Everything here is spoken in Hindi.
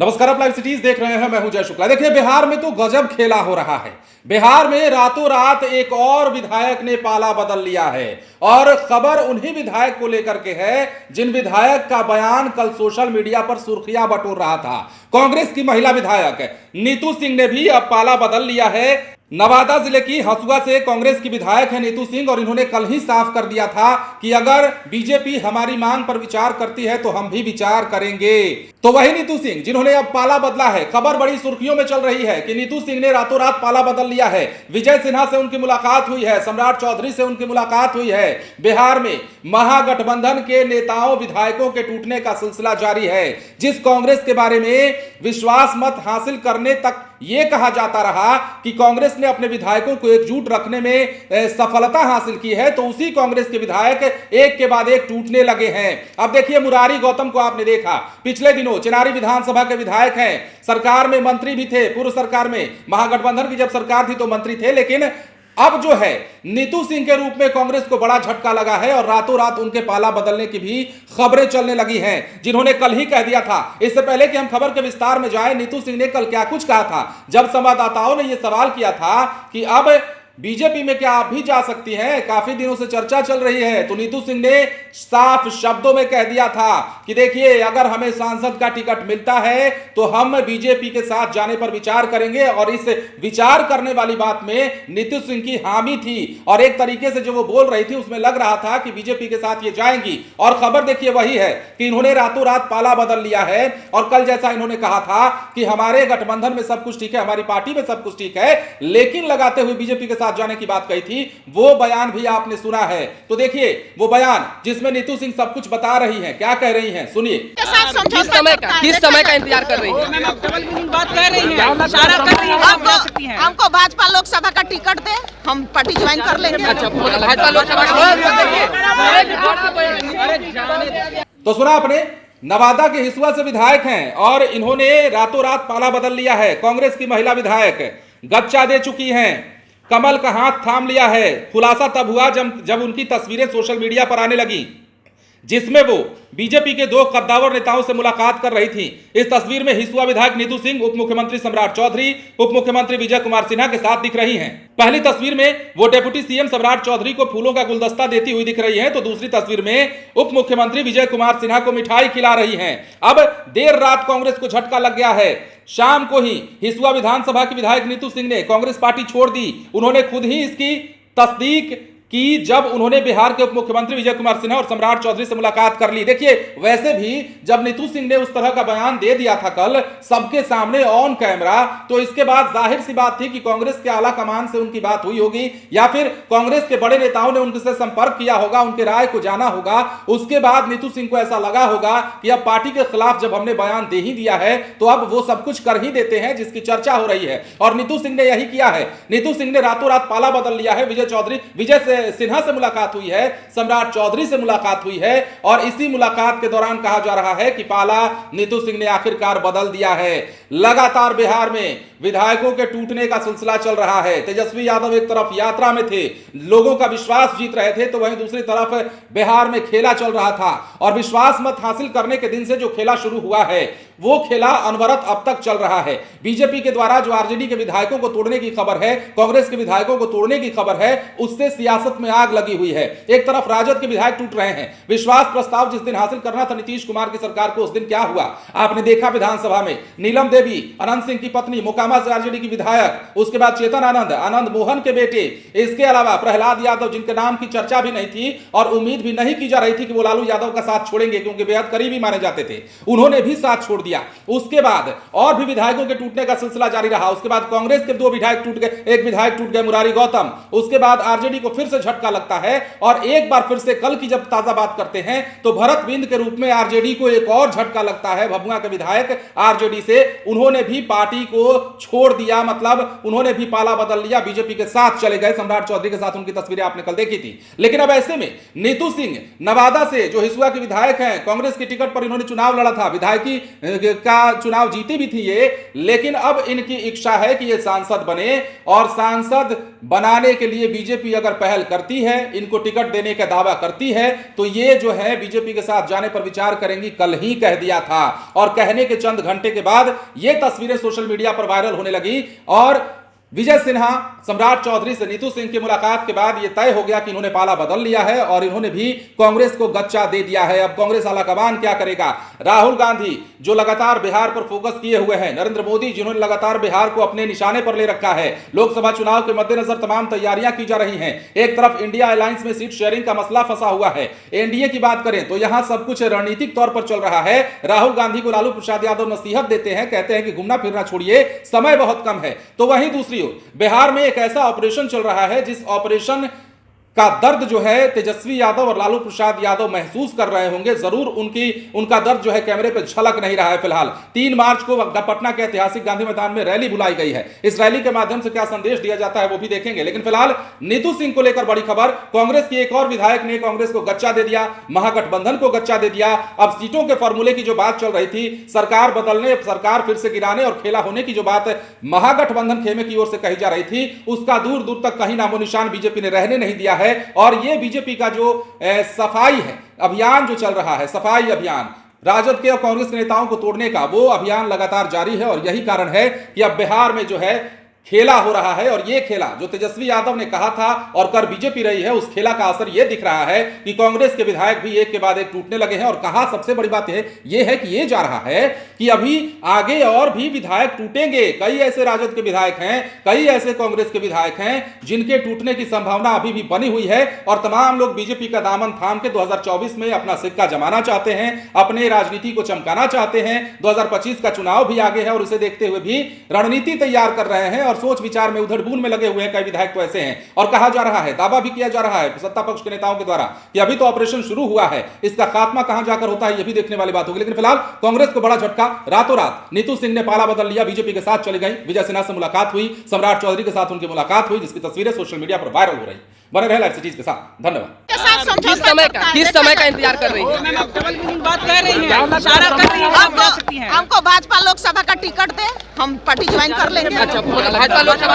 नमस्कार, आप लाइव सिटीज देख रहे हैं। मैं हूं जय शुक्ला। देखिए, बिहार में तो गजब खेला हो रहा है। बिहार में रातों रात एक और विधायक ने पाला बदल लिया है और खबर उन्हीं विधायक को लेकर के है जिन विधायक का बयान कल सोशल मीडिया पर सुर्खियां बटोर रहा था। कांग्रेस की महिला विधायक नीतू सिंह ने भी अब पाला बदल लिया है। नवादा जिले की हसुआ से कांग्रेस की विधायक है नीतू सिंह और इन्होंने कल ही साफ कर दिया था कि अगर बीजेपी हमारी मांग पर विचार करती है तो हम भी विचार करेंगे। तो वही नीतू सिंह जिन्होंने अब पाला बदला है। खबर बड़ी सुर्खियों में चल रही है कि नीतू सिंह ने रातों रात पाला बदल लिया है। विजय सिन्हा से उनकी मुलाकात हुई है, सम्राट चौधरी से उनकी मुलाकात हुई है। बिहार में महागठबंधन के नेताओं विधायकों के टूटने का सिलसिला जारी है। जिस कांग्रेस के बारे में विश्वास मत हासिल करने तक यह कहा जाता रहा कि कांग्रेस ने अपने विधायकों को एकजुट रखने में सफलता हासिल की है, तो उसी कांग्रेस के विधायक एक के बाद एक टूटने लगे हैं। अब देखिए, मुरारी गौतम को आपने देखा, पिछले दिनों चिनारी विधानसभा के विधायक हैं, सरकार में मंत्री भी थे। पूर्व सरकार में महागठबंधन की जब सरकार थी तो मंत्री थे, लेकिन अब जो है नीतू सिंह के रूप में कांग्रेस को बड़ा झटका लगा है और रातों रात उनके पाला बदलने की भी खबरें चलने लगी हैं, जिन्होंने कल ही कह दिया था। इससे पहले कि हम खबर के विस्तार में जाएं, नीतू सिंह ने कल क्या कुछ कहा था जब संवाददाताओं ने यह सवाल किया था कि अब बीजेपी में क्या आप भी जा सकती हैं, काफी दिनों से चर्चा चल रही है। तो नीतू सिंह ने साफ शब्दों में कह दिया था कि देखिए, अगर हमें सांसद का टिकट मिलता है तो हम बीजेपी के साथ जाने पर विचार करेंगे। और इस विचार करने वाली बात में नीतू सिंह की हामी थी और एक तरीके से जो वो बोल रही थी उसमें लग रहा था कि बीजेपी के साथ ये जाएंगी। और खबर देखिए वही है कि इन्होंने रातों रात पाला बदल लिया है। और कल जैसा इन्होंने कहा था कि हमारे गठबंधन में सब कुछ ठीक है, हमारी पार्टी में सब कुछ ठीक है, लेकिन लगाते हुए बीजेपी के साथ जाने की बात कही थी, वो बयान भी आपने सुना है। तो देखिए वो बयान जिसमें नीतू सिंह सब कुछ बता रही हैं, क्या कह रही हैं, सुनिए। किस समय का इंतजार कर रही हैं? बात कह रही हैं हमको भाजपा लोकसभा का टिकट दे, हम पार्टी ज्वाइन कर लेंगे। अच्छा, भाजपा लोकसभा तो सुना आपने, नवादा के हिसुआ से विधायक हैं और इन्होंने रातों रात पाला बदल लिया है। कांग्रेस की महिला विधायक गच्चा दे चुकी हैं, कमल का हाथ थाम लिया है। खुलासा तब हुआ जब उनकी तस्वीरें सोशल मीडिया पर आने लगी, जिसमें वो बीजेपी के दो कद्दावर नेताओं से मुलाकात कर रही थी। इस तस्वीर में हिसुआ विधायक नीतू सिंह, उप मुख्यमंत्री सम्राट चौधरी, उप मुख्यमंत्री विजय कुमार सिन्हा के साथ दिख रही हैं। पहली तस्वीर में वो डिप्टी सीएम सम्राट चौधरी को फूलों का गुलदस्ता देती हुई दिख रही हैं, तो दूसरी तस्वीर में उप मुख्यमंत्री विजय कुमार सिन्हा को मिठाई खिला रही हैं। अब देर रात कांग्रेस को झटका लग गया है। शाम को ही हिसुआ विधानसभा की विधायक नीतू सिंह ने कांग्रेस पार्टी छोड़ दी। उन्होंने खुद ही इसकी तस्दीक कि जब उन्होंने बिहार के उप मुख्यमंत्री विजय कुमार सिन्हा और सम्राट चौधरी से मुलाकात कर ली। देखिए, वैसे भी जब नीतू सिंह ने उस तरह का बयान दे दिया था कल सबके सामने ऑन कैमरा, तो इसके बाद जाहिर सी बात थी कि कांग्रेस के आला कमान से उनकी बात हुई होगी या फिर कांग्रेस के बड़े नेताओं ने उनसे संपर्क किया होगा, उनके राय को जाना होगा। उसके बाद नीतू सिंह को ऐसा लगा होगा कि अब पार्टी के खिलाफ जब हमने बयान दे ही दिया है तो अब वो सब कुछ कर ही देते हैं जिसकी चर्चा हो रही है। और नीतू सिंह ने यही किया है। नीतू सिंह ने रातों रात पाला बदल लिया है। विजय सिन्हा से मुलाकात हुई है, सम्राट चौधरी से मुलाकात हुई है और इसी मुलाकात के दौरान कहा जा रहा है कि पाला नीतू सिंह ने आखिरकार बदल दिया है। लगातार बिहार में विधायकों के टूटने का सिलसिला चल रहा है। तेजस्वी यादव एक तरफ यात्रा में थे, लोगों का विश्वास जीत रहे थे, तो वहीं दूसरी तरफ बिहार में खेला चल रहा था। और विश्वास मत हासिल करने के दिन से जो खेला शुरू हुआ है वो खेला अनवरत अब तक चल रहा है। बीजेपी के द्वारा जो आरजेडी के विधायकों को तोड़ने की खबर है, कांग्रेस के विधायकों को तोड़ने की खबर है, उससे सियासत में आग लगी हुई है। एक तरफ राजद के विधायक टूट रहे हैं। विश्वास प्रस्ताव जिस दिन हासिल करना था नीतीश कुमार की सरकार को, उस दिन क्या हुआ आपने देखा। विधानसभा में नीलम देवी, अनंत सिंह की पत्नी, मोकामा से आरजेडी की विधायक, उसके बाद चेतन आनंद मोहन के बेटे, इसके अलावा प्रहलाद यादव, जिनके नाम की चर्चा भी नहीं थी और उम्मीद भी नहीं की जा रही थी कि वो लालू यादव का साथ छोड़ेंगे क्योंकि बेहद करीबी माने जाते थे, उन्होंने भी साथ छोड़ दिया। उसके बाद और भी विधायकों के टूटने का सिलसिला जारी रहा। उसके बाद कांग्रेस के दो विधायक टूट गए, एक विधायक टूट गए मुरारी गौतम। उसके बाद आरजेडी को फिर से झटका लगता है और एक बार फिर से कल की जब ताजा बात करते हैं तो भरत बिंद के रूप में आरजेडी को एक और झटका लगता है। भभुआ के विधायक आरजेडी से, उन्होंने भी पार्टी को छोड़ दिया, मतलब उन्होंने भी पाला बदल लिया, बीजेपी के साथ चले गए। सम्राट चौधरी के साथ उनकी तस्वीरें आपने कल देखी थी। लेकिन अब ऐसे में नीतू सिंह नवादा से, जो हिसुआ के विधायक हैं, कांग्रेस की टिकट पर इन्होंने चुनाव लड़ा था, विधायकी का चुनाव जीती भी थी ये, लेकिन अब इनकी इच्छा है कि ये सांसद बने और सांसद बनाने के लिए बीजेपी अगर पहल करती है, इनको टिकट देने का दावा करती है, तो ये जो है बीजेपी के साथ जाने पर विचार करेंगी, कल ही कह दिया था। और कहने के चंद घंटे के बाद ये तस्वीरें सोशल मीडिया पर वायरल होने लगी और विजय सिन्हा सम्राट चौधरी से नीतू सिंह की मुलाकात के बाद यह तय हो गया कि इन्होंने पाला बदल लिया है और इन्होंने भी कांग्रेस को गच्चा दे दिया है। अब कांग्रेस आलाकमान क्या करेगा? राहुल गांधी जो लगातार बिहार पर फोकस किए हुए हैं, नरेंद्र मोदी जिन्होंने लगातार बिहार को अपने निशाने पर ले रखा है, लोकसभा चुनाव के मद्देनजर तमाम तैयारियां की जा रही हैं। एक तरफ इंडिया अलायंस में सीट शेयरिंग का मसला फंसा हुआ है, एनडीए की बात करें तो यहां सब कुछ रणनीतिक तौर पर चल रहा है। राहुल गांधी को लालू प्रसाद यादव नसीहत देते हैं, कहते हैं कि घूमना फिरना छोड़िए, समय बहुत कम है। तो वहीं दूसरी ओर बिहार में एक ऐसा ऑपरेशन चल रहा है जिस ऑपरेशन का दर्द जो है तेजस्वी यादव और लालू प्रसाद यादव महसूस कर रहे होंगे। जरूर उनका दर्द जो है कैमरे पे झलक नहीं रहा है। फिलहाल 3 मार्च को पटना के ऐतिहासिक गांधी मैदान में रैली बुलाई गई है। इस रैली के माध्यम से क्या संदेश दिया जाता है वो भी देखेंगे। लेकिन फिलहाल नीतू सिंह को लेकर बड़ी खबर, कांग्रेस की एक और विधायक ने कांग्रेस को गच्चा दे दिया, महागठबंधन को गच्चा दे दिया। अब सीटों के फॉर्मूले की जो बात चल रही थी, सरकार बदलने, सरकार फिर से गिराने और खेला होने की जो बात महागठबंधन खेमे की ओर से कही जा रही थी, उसका दूर दूर तक कहीं नामो निशान बीजेपी ने रहने नहीं दिया है। और यह बीजेपी का जो सफाई है अभियान जो चल रहा है, सफाई अभियान राजद के और कांग्रेस के नेताओं को तोड़ने का, वो अभियान लगातार जारी है। और यही कारण है कि अब बिहार में जो है खेला हो रहा है। और ये खेला जो तेजस्वी यादव ने कहा था और कर बीजेपी रही है, उस खेला का असर यह दिख रहा है कि कांग्रेस के विधायक भी एक के बाद एक टूटने लगे हैं। और कहा सबसे बड़ी बात यह है कि यह जा रहा है कि अभी आगे और भी विधायक टूटेंगे। कई ऐसे राजद के विधायक हैं, कई ऐसे कांग्रेस के विधायक हैं जिनके टूटने की संभावना अभी भी बनी हुई है। और तमाम लोग बीजेपी का दामन थाम के 2024 में अपना सिक्का जमाना चाहते हैं, अपने राजनीति को चमकाना चाहते हैं। 2025 का चुनाव भी आगे है और उसे देखते हुए भी रणनीति तैयार कर रहे हैं और सोच विचार में उधड़ बून में लगे हुए हैं। कई विधायक तो ऐसे हैं। और कहा जा रहा है, दावा भी किया जा रहा है सत्ता पक्ष के नेताओं के द्वारा कि अभी तो ऑपरेशन शुरू हुआ है, इसका खात्मा कहां जाकर होता है यह भी देखने वाली बात होगी। लेकिन फिलहाल कांग्रेस को बड़ा झटका, रातों रात नीतू सिंह ने पाला बदल लिया, बीजेपी के साथ चली गई। विजय सिन्हा से मुलाकात हुई, सम्राट चौधरी के साथ उनकी मुलाकात हुई, जिसकी तस्वीरें सोशल मीडिया पर वायरल हो रही। बने रहे लाइव सिटीज के साथ। धन्यवाद। किस समय का इंतजार कर रही है? बात कर रही है, इशारा कर रही है। हमको भाजपा लोकसभा का टिकट दे, हम पार्टी ज्वाइन कर लेंगे। अच्छा, भाजपा लोकसभा